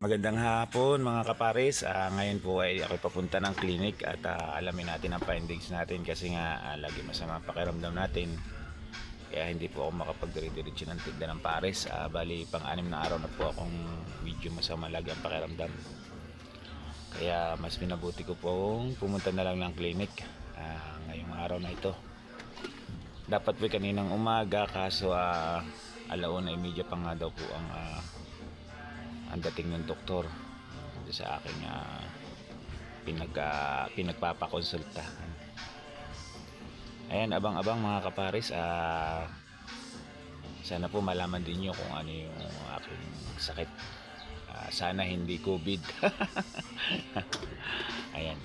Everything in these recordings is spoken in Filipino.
Magandang hapon mga kapares. Ngayon po ay ako papunta ng clinic at alamin natin ang findings natin kasi nga lagi masama ang pakiramdam natin. Kaya hindi po ako makapagdire-diretso ng tigda ng pares. Bali pang-anim na araw na po akong medyo masama lagi ang pakiramdam. Kaya mas minabuti ko pong pumunta na lang ng clinic ngayong araw na ito. Dapat po kaninang umaga kaso alauna ay medya pa nga daw po ang dating ng doktor sa aking pinagpapakonsulta. Ayan, abang-abang mga kapares. Sana po malaman din nyo kung ano yung aking sakit. Sana hindi COVID. Ayan,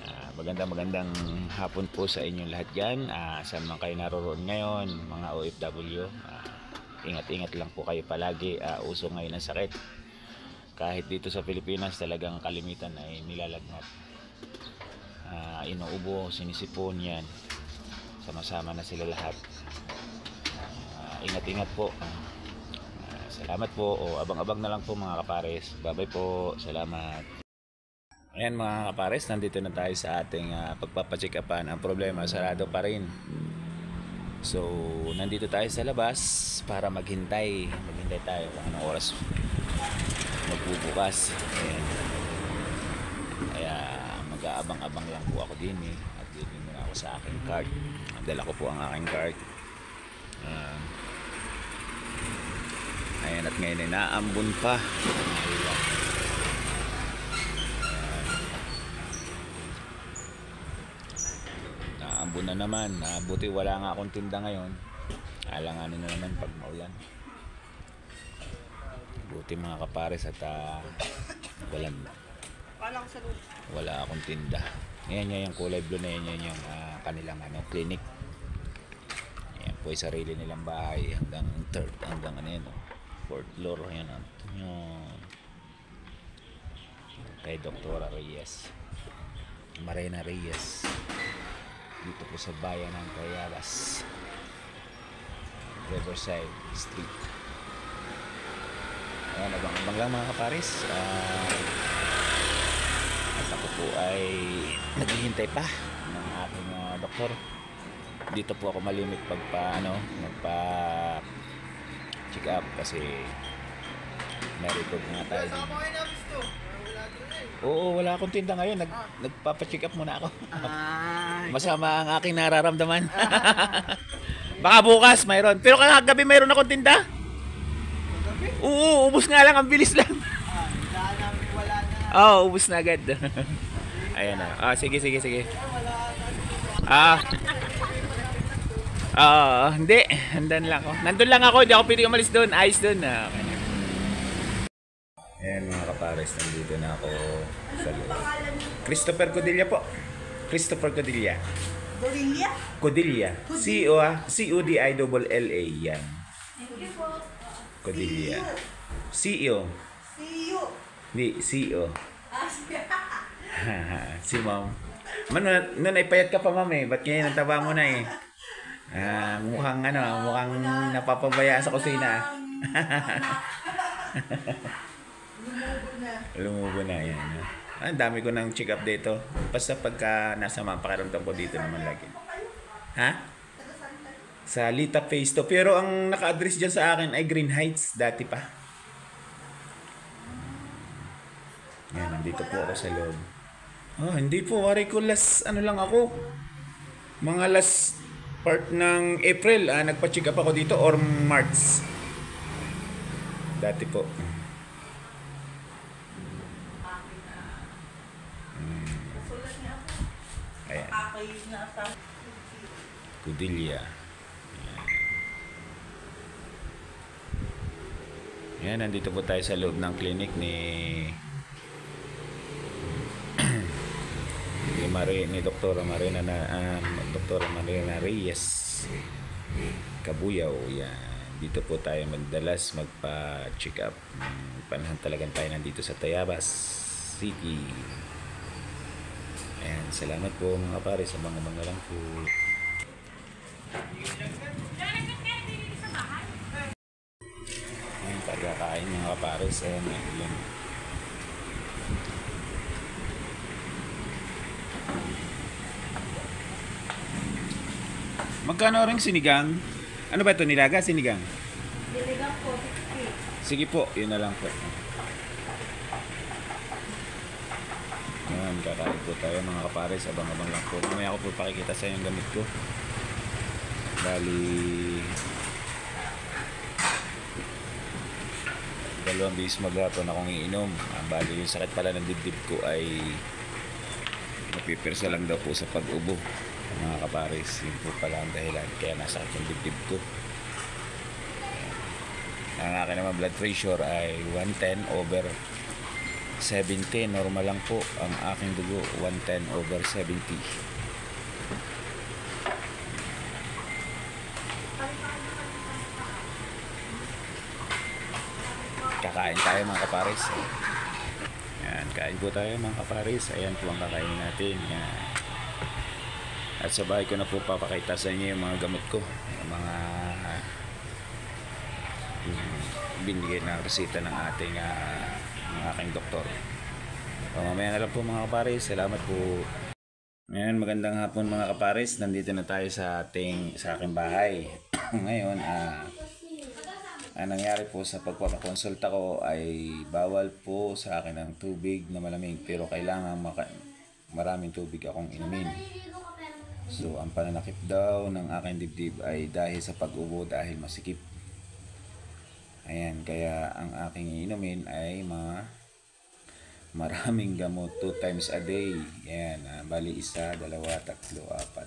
magandang hapon po sa inyong lahat dyan. Saan man kayo naroroon ngayon, mga OFW. Ingat-ingat lang po kayo palagi. Uso ngayon ang sakit. Kahit dito sa Pilipinas talagang kalimitan ay nilalagnat, inuubo, sinisipon, yan sama-sama na sila lahat. Ingat-ingat po. Salamat po. Abang-abang na lang po mga kapares. Bye bye po, salamat. Ayan mga kapares, nandito na tayo sa ating pagpapacheck upan. Ang problema, sarado pa rin. So nandito tayo sa labas para maghintay tayo kung anong oras magbubukas. Ayan. Kaya mag-aabang-abang lang po ako din at din muna ako sa aking card. Dala ko po ang aking card. Ayan, at ngayon ay naambun pa. Naambun na naman. Buti wala nga akong tinda ngayon. Alanganin na naman pag maulan. Buti mga kapares at wala akong tinda. Yan yung kulay blue na yan yung kanilang clinic. Yan po ay sarili nilang bahay hanggang fourth floor. Yan kay Dr. Reyes, Marina Reyes, dito po sa bayan ng Tayabas, Riverside Street. Ayan, abang-abang lang mga kapares. At ako po ay naghihintay pa ng aking doktor. Dito po ako malimit magpa check up kasi na-record nga tayo din. Oo, wala akong tinda ngayon. Nagpapa-check up muna ako. Masama ang aking nararamdaman. Baka bukas mayroon. Pero kagabi mayroon akong tinda. Oo, ubos nga lang, ang bilis lang. Ubos na agad. Ayan na. Sige. Hindi. Handan lang ako. Nandun lang ako, hindi ako pwede umalis doon. Ayos doon. Okay. Ayan mga kapares, nandito na ako sa loob. Christopher Codilla po. Christopher Codilla. Codilla. C-O-D-I-L-L-A. Yan. Codilla. CEO. Hindi, CEO. Si ma'am. Noon ay payat ka pa ma'am Ba't ngayon ang taba mo na mukhang napapabayaan sa kusina. Lumubo na yan. Ang dami ko ng check up dito. Basta pagka nasa pakiramdam ko dito naman lagi. Sa Lita Phase 2. Pero ang naka-address dyan sa akin ay Green Heights. Dati pa. Yan, nandito po ako sa loob. Hindi po. Wari ko lang ako. Mga last part ng April. Nagpa-check up ako dito or March. Dati po. Ayan. Codilla. Yan, nandito po tayo sa loob ng clinic ni Dr. Marina Reyes Kabuyaw. Yan. Dito po tayo magdalas magpa-check up. Panahon talagang tayo nandito sa Tayabas City. Ayan, salamat po mga pares. Abang-abang na lang po. Ayan, pagkakain mga pares. Ayan, Magkano ring sinigang? Ano ba ito? Nilaga? Sinigang? Diligang po, 60. Sige po, yun na lang po. Ayan, kakain po tayo mga kapares. Abang-abang lang po. Mamaya ko po pakikita sa inyo yung gamit ko. Bali, 2 beses maghapon akong iinom. Bali, yung sakit pala ng dibdib ko ay napipirsa lang daw po sa pag-ubo. Mga kapares, yun po pala ang dahilan. Kaya nasakit yung dibdib ko. Ang akin naman blood pressure ay 110/70. Normal lang po ang aking dugo, 110/70. Kakain tayo mga kapares. Yan, kain po tayo mga kapares. Ayan po ang kakainin natin. Yan. At sa bahay ko na po papakita sa inyo yung mga gamot ko. Yung mga binigay na resita ng ating aking doktor. So, mamaya na lang po mga kapares. Salamat po. Ngayon, magandang hapon mga kapares. Nandito na tayo sa aking bahay. Ngayon, ang nangyari po sa pagpapakonsulta ko ay bawal po sa akin ng tubig na malamig, pero kailangan maraming tubig akong inumin. So, ang pananakip daw ng aking dibdib ay dahil sa pag-ubo dahil masikip. Ayan, kaya ang aking inumin ay maraming gamot 2 times a day. Ayan, bali 1, 2, 3, 4.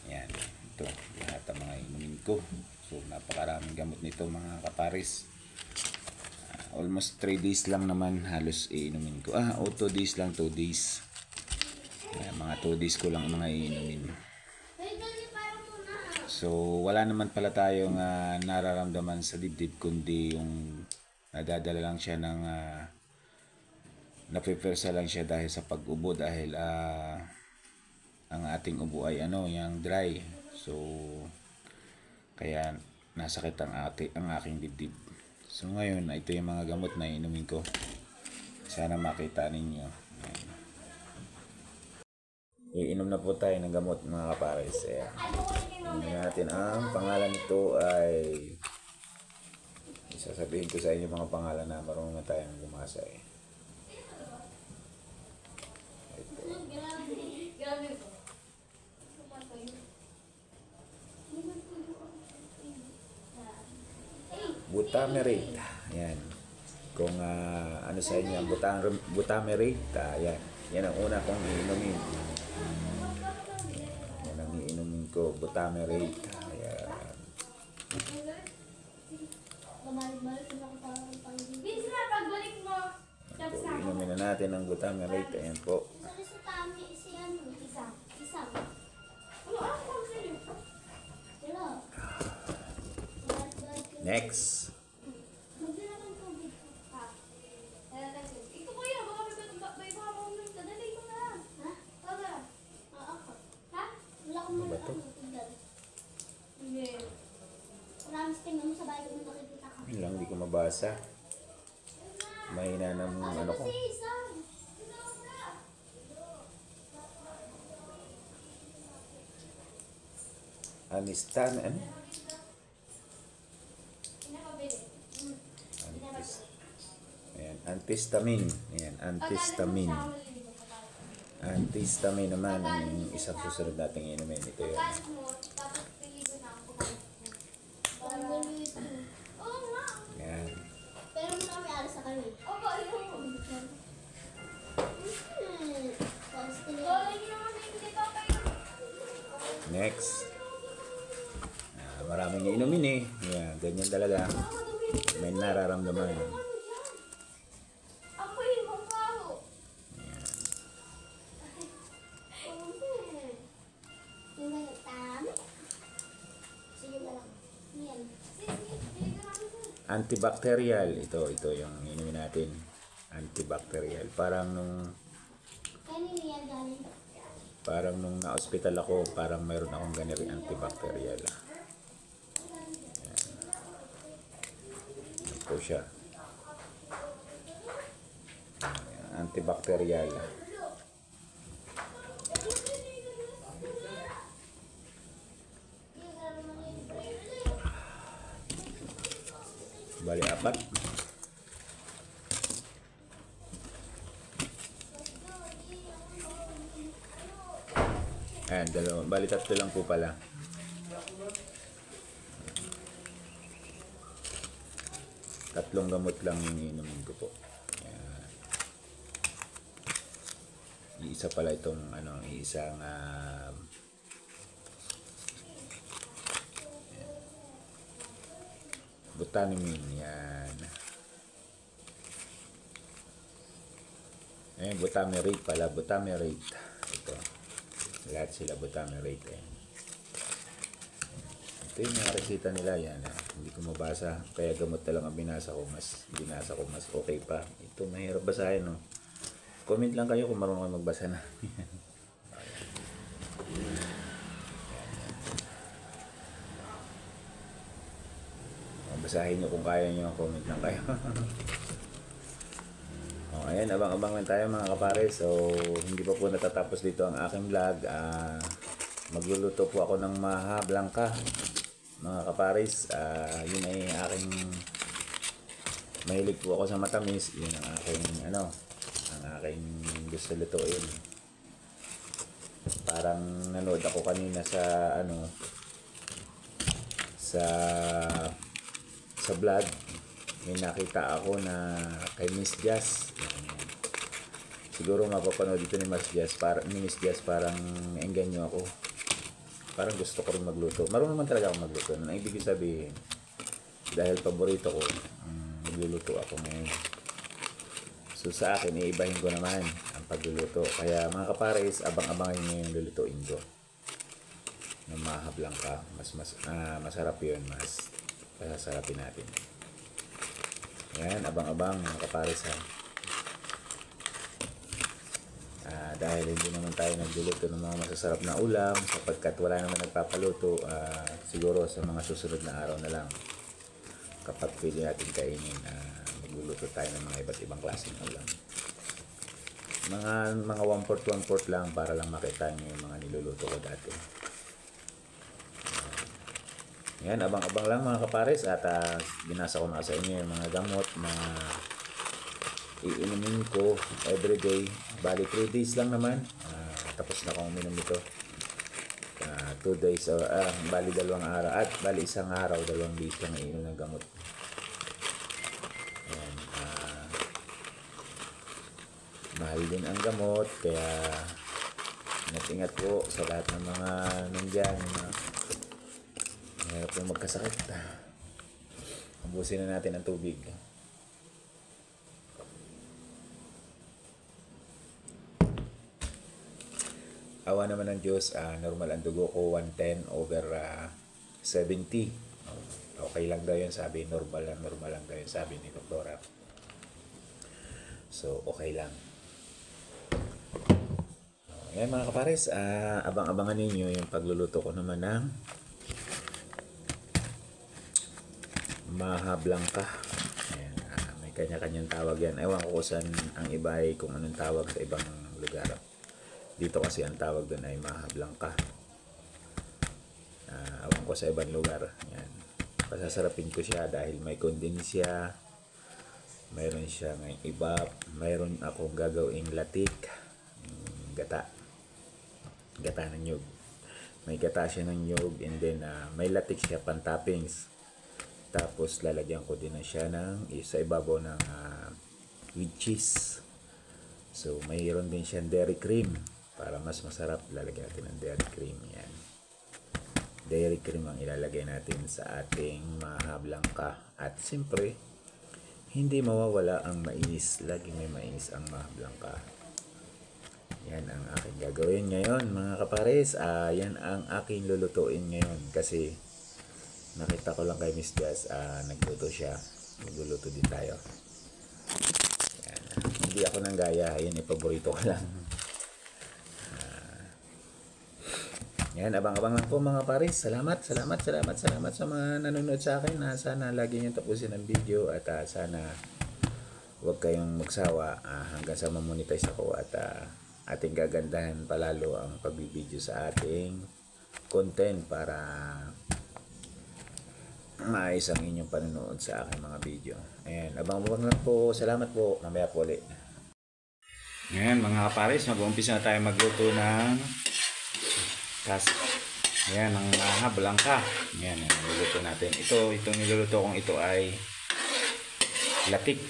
Ayan, ito lahat ang mga inumin ko. So, napakaraming gamot nito mga kapares. Almost 3 days lang naman halos iinumin ko. 2 days lang, 2 days. Mga 2 days ko lang mga iinumin. So, wala naman pala tayong nararamdaman sa dibdib, kundi yung nadadala lang siya ng napipersa lang siya dahil sa pag-ubo, dahil ang ating ubo ay yung dry. So, kaya nasakit ang aking dibdib. So, ngayon, ito yung mga gamot na inumin ko. Sana makita ninyo. Ayan. Iinom na po tayo ng gamot mga kapares. Iinom natin. Ang pangalan nito ay sasabihin ko sa inyo mga pangalan na marunong na tayong bumasa Ito. Butamerate. Ayan. Kung ano sa inyo ang butamerate, ayan. Yan ang una kong iinumin. Yan ang iinumin ko, butamerate. Ayan. So, inumin na natin ang butamerate. Ayan po. Next. Ano ba ito? Yun lang, hindi ko mabasa. Mahina ng ano ko. Anistan, ano? Ayan, antihistamine. Ayan, antihistamine. Antihistamine naman ang isang susunod nating inumin. Ito yun. Ayan. Pero muna may alas sa kanya. Opo, ito mo. Next. Maraming inumin eh. Ayan, ganyan talaga. May nararamdaman. Antibacterial. Ito yung inumin natin. Antibacterial. Parang nung na-hospital ako, parang mayroon akong ganito antibacterial. Ayan. Ito siya. Ayan, antibacterial. apat. Ayan, dalawa. Bali, tatlo lang po pala. Tatlong gamot lang yung inumin ko po. Ayan. Iisa pala itong isang Butanimine. Yan. Ayan, Butamirate pala. Butamirate. Ito. Lahat sila Butamirate. Ayan. Ito yung mga resita nila. Yan. Hindi ko mabasa. Kaya gamot na lang ang binasa ko. Mas okay pa. Ito mahirap basahin. No? Comment lang kayo kung marunong kayo magbasa na. Basahin nyo kung kaya nyo. Comment lang kayo. Ayan, abang-abang lang tayo mga kapare. So, hindi pa po natatapos dito ang aking vlog. Magluluto po ako ng maha blanca mga kapares. Yun ay aking mahilig po ako sa matamis. Yun ang aking gusto lutuin. Parang nanood ako kanina sa sa vlog. May nakita ako na kay Miss Jazz. Siguro mapapanood dito ni Miss Jazz. Parang engganyo ako. Parang gusto ko rin magluto. Marunong naman talaga ako magluto. Ang ibig sabihin, dahil paborito ko, magluluto ako ngayon. So sa akin, iibahin ko naman ang pagluluto. Kaya mga kapares, abang-abangan nyo yung lulutuin ko. Ng maha blanca. Masarap yun. Mas pasasarapin natin. Ayan, abang-abang mga kapares ha. Dahil hindi naman tayo nagluluto ng mga masasarap na ulam sapagkat wala naman nagpapaluto, siguro sa mga susunod na araw na lang kapag pwede natin kainin, magluluto tayo ng mga iba't ibang klaseng ulam. Mga 1/4 lang para lang makita nyo yung mga niluluto ko dati. Yan, abang-abang lang mga kapares at binasa ko na sa inyo yung mga gamot na iinumin ko everyday. Bali 3 days lang naman. Tapos na akong uminom ito. 2 days or bali 2 araw at bali 1 araw 2 days lang iinom ng gamot. Ayan, mahal din ang gamot kaya ingat-ingat po sa lahat ng mga nandyan. Mahirap yung magkasakit. Ubusin na natin ang tubig. Awa naman ng Diyos, normal ang dugo ko, 110/70. Okay lang daw yun, sabi. Normal lang daw yun, sabi ni Doktora. So, okay lang. Ngayon mga kapares, abang-abangan ninyo yung pagluluto ko naman ng maha blanca. Ayan, may kanya-kanyang tawag yan. Ewan ko saan ang iba ay kung anong tawag sa ibang lugar. Dito kasi ang tawag doon ay maha blanca. Ewan ko sa ibang lugar. Ayan. Pasasarapin ko siya dahil may kondensya. Mayroon siya ng iba. Mayroon akong gagawing latik. Gata ng nyug. May gata siya ng nyug and then may latik siya pan-toppings. Tapos lalagyan ko din na siya ng sa ibabaw ng with cheese. So mayroon din siyang dairy cream para mas masarap. Lalagyan natin ng dairy cream. Yan. Dairy cream ang ilalagay natin sa ating maha blanca. At siyempre, hindi mawawala ang mais. Laging may mais ang maha blanca. Yan ang aking gagawin ngayon mga kapares. Yan ang aking lulutuin ngayon kasi nakita ko lang kay Miss Jazz, nagluto siya. Magluluto din tayo. Yan. Hindi ako nang gaya. Yan, paborito ko lang. Yan, abang-abang lang po mga pares. Salamat sa mga nanonood sa akin. Sana lagi nyo tapusin ang video at sana huwag kayong magsawa hanggang sa mamonetize ako at ating gagandahan palalo ang pagbibideo sa ating content para maayos ang inyong panonood sa aking mga video. Ayan, abang-abang lang po. Salamat po. Mamaya po ulit. Ngayon mga kapares, mag-uumpisa na tayo magluto ng ayan, ang blangka. Ayan, niluluto natin. Itong niluluto kong ito ay latik.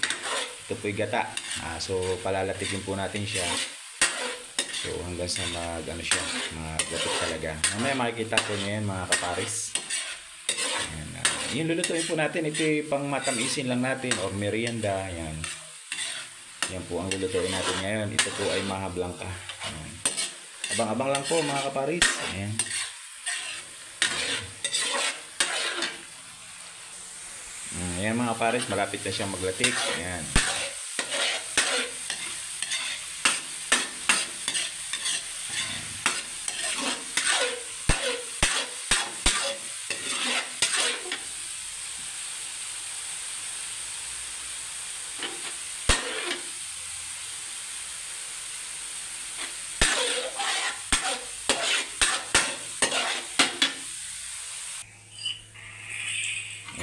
Ito po'y gata. So palalatikin po natin siya. So hanggang sa maglatik talaga. Mamaya makikita po niyo yan mga kapares. Ayan, yung lulutuin po natin, ito pang matamisin lang natin or merienda. Ayan. Yan po ang lulutuin natin ngayon. Ito po ay maha blangka. Ayan. Abang-abang lang po mga kapares. Ayan. Ayan mga kapares, malapit na siyang maglatik. Ayan.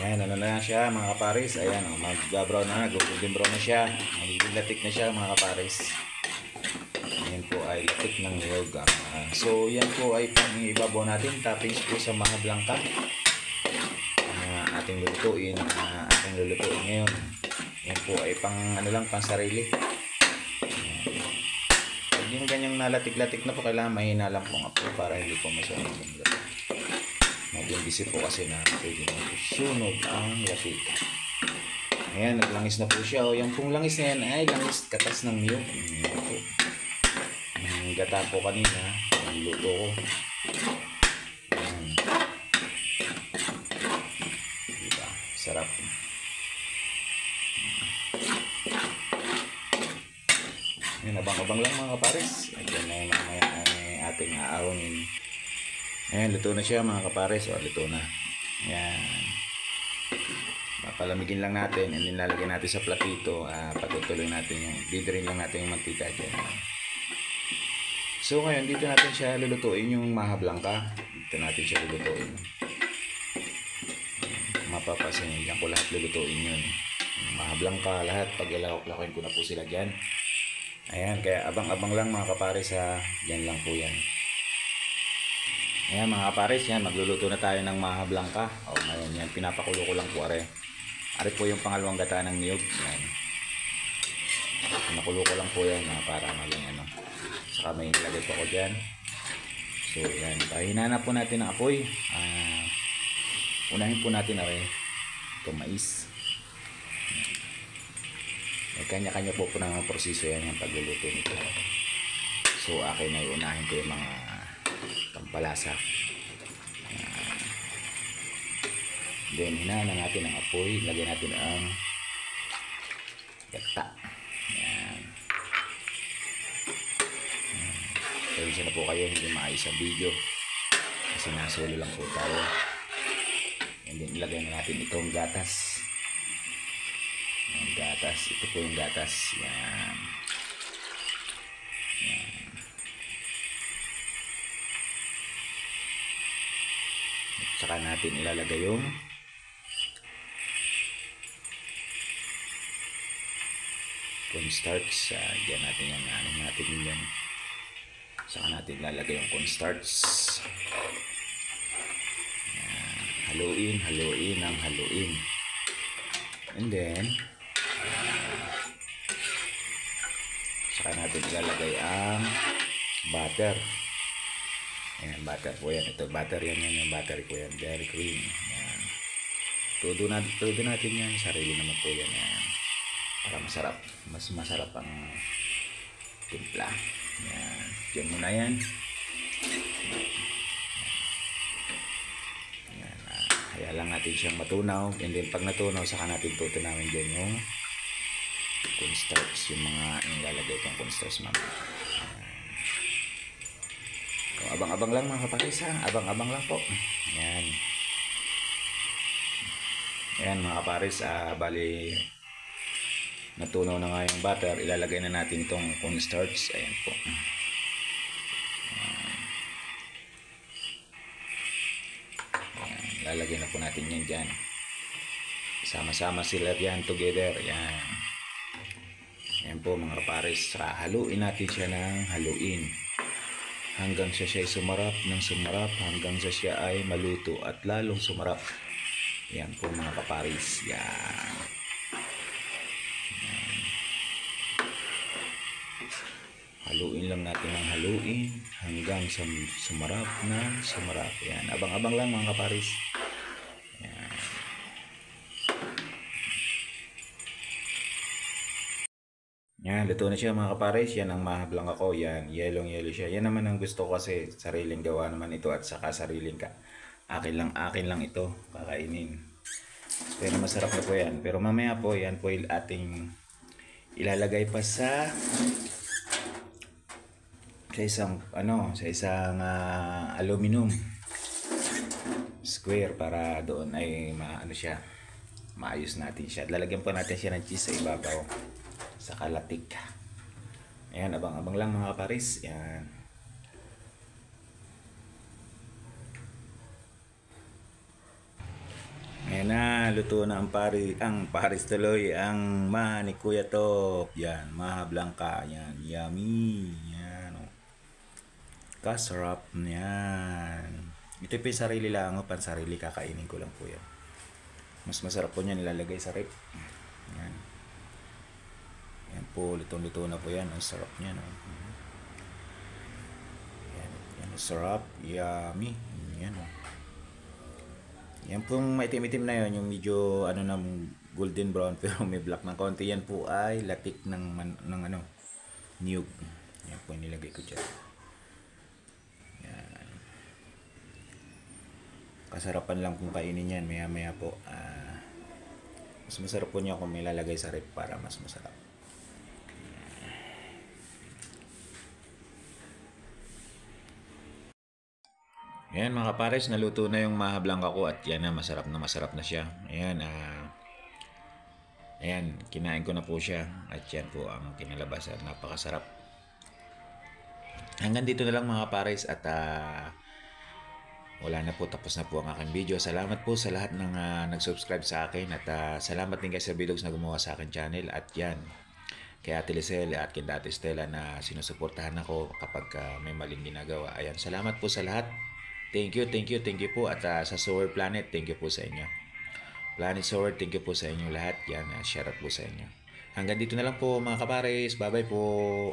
Ayan, ano na siya mga kapares. Ayan, mag-brown na, golden brown na siya. Magiging latik na siya mga kapares. Ayan po ay latik ng niyog. So, yan po ay pang-ibabaw natin. Toppings po sa maha blangka. Ating lulutuin. Ating lulutuin ngayon. Yan po ay pang pang sarili. Pag yung ganyang nalatik-latik na po, kailangan mahina lang po nga po para hindi po masyadong latik. Maging busy po kasi na pwede na sunog ang latik. Ayan, naglangis na po siya. O, yung pong langis na yan ay langis katas ng niyog. Ayan po. Ang gata po kanina. Ang luto ko. Ayan. Diba? Sarap. Ayan, abang-abang lang mga kapares. Ayan na yung mamaya ating aawangin. Ayan, luto na siya mga kapares. O, luto na. Ayan. Papalamigin lang natin. And then lalagyan natin sa platito. Patutuloy natin yung, didirin lang natin yung mantika dyan. So ngayon, dito natin siya lulutuin yung maha blangka. Dito natin siya lulutuin. Mapapasin niyo ko lahat lulutuin yun. Yung maha blangka, lahat. Pag ilawak-lakin ko na po sila dyan. Ayan, kaya abang-abang lang mga kapares ha. Dyan lang po yan. Ayan mga kapares, yan, magluluto na tayo ng maha blangka. O ngayon yan, pinapakulo ko lang po are. Are po yung pangalawang gata ng niyog. Yan. Pinakulo ko lang po yan para maging Saka may ilagay po ako dyan. So yan, pahina na po natin ang apoy. Unahin po natin are itong mais. May kanya-kanya po ng proseso yan yung pagluluto nito. So akin ay unahin ko yung mga pampalasa. Then hinaan na natin ang apoy. Lagyan natin ang gata. Yan. Pasensya na po kayo, hindi maayos ang video kasi nasolo lang po tayo. And then ilagay na natin itong gatas. Yung gatas, ito po yung gatas. Yan. Yan. At saka natin ilalagay yung cornstarch. Diyan natin yan. Ano natin yan. Saka natin ilalagay yung cornstarch. Haluin, haluin, ang haluin. And then saka natin ilalagay ang butter. Ayan, butter po yan. Ito, butter yan. Yung butter ko yan. Dairy cream. Ayan. Todo natin yan. Sarili naman po yan. Ayan. Para masarap. Mas masarap ang timpla. Ayan. Diyan muna yan. Ayan. Kaya lang natin siyang matunaw. And then pag natunaw, saka natin tutunawin dyan yung cornstarch. Yung mga ilalagay itong cornstarch mama. Abang-abang lang mga kapares ha. Abang-abang lang po. Ayan. Ayan mga kapares. Bali natunaw na nga yung butter. Ilalagay na natin itong cornstarch. Ayan po. Ayan. Lalagay na po natin yan dyan. Sama-sama sila yan together. Yan. Yan po mga kapares. Haluin natin siya ng haluin. Hanggang siya ay sumarap ng sumarap. Hanggang siya ay maluto at lalong sumarap. Yan po mga kapares. Yan. Haluin lang natin ng haluin hanggang sa sumarap ng sumarap. Yan. Abang-abang lang mga kapares. Yan. Yan. Luto na siya mga kapares. Yan ang mahablang ako. Yan. Yellow siya. Yan naman ang gusto ko kasi sariling gawa naman ito at saka sariling ka. Akin lang ito. Kakainin. Pero masarap na po yan. Pero mamaya po yan po yung ating ilalagay pa sa isang aluminum square para doon ay maayos natin siya. At lalagyan po natin siya ng cheese sa ibabaw sa kalatik. Ayan, abang-abang lang mga kapares. Yan. Ayan na, luto na ang pares tuloy, ang ni Kuya Top. Yan, mahablang ka. Yan, yummy. Yan, oh. Kasarap. Yan. Ito po yung sarili lang, pansarili, kakainin ko lang po yan. Mas masarap po niyan nilalagay sa rep. Yan. Yan po, lutong-luto na po yan. Ang sarap niyan, oh. Yan, sarap. Yummy. Yan, oh. Yan pong maitim-itim na yon, yung medyo golden brown pero may black ng konti, yan po ay latik ng niyog. Yan po yung nilagay ko dyan. Yan. Kasarapan lang kung kainin yan maya po. Mas masarap po niya kung may lalagay sa rep para mas masarap. Ayan mga kapares, naluto na yung mahablang ko at yan na, masarap na siya. Ayan, ayan, kinain ko na po siya at yan po ang kinalabasan. Napakasarap. Hanggang dito na lang mga kapares at wala na po, tapos na po ang aking video. Salamat po sa lahat ng nag-subscribe sa akin at salamat din guys sa Bilogs na gumawa sa akin channel at yan. Kay Ate Lisel at kay Ate Stella na sinusuportahan ako kapag may maling ginagawa. Ayan, salamat po sa lahat. Thank you po. At sa Sower Planet, thank you po sa inyo. Planet Sower, thank you po sa inyo lahat. Yan, shout out po sa inyo. Hanggang dito na lang po mga kapares. Bye-bye po.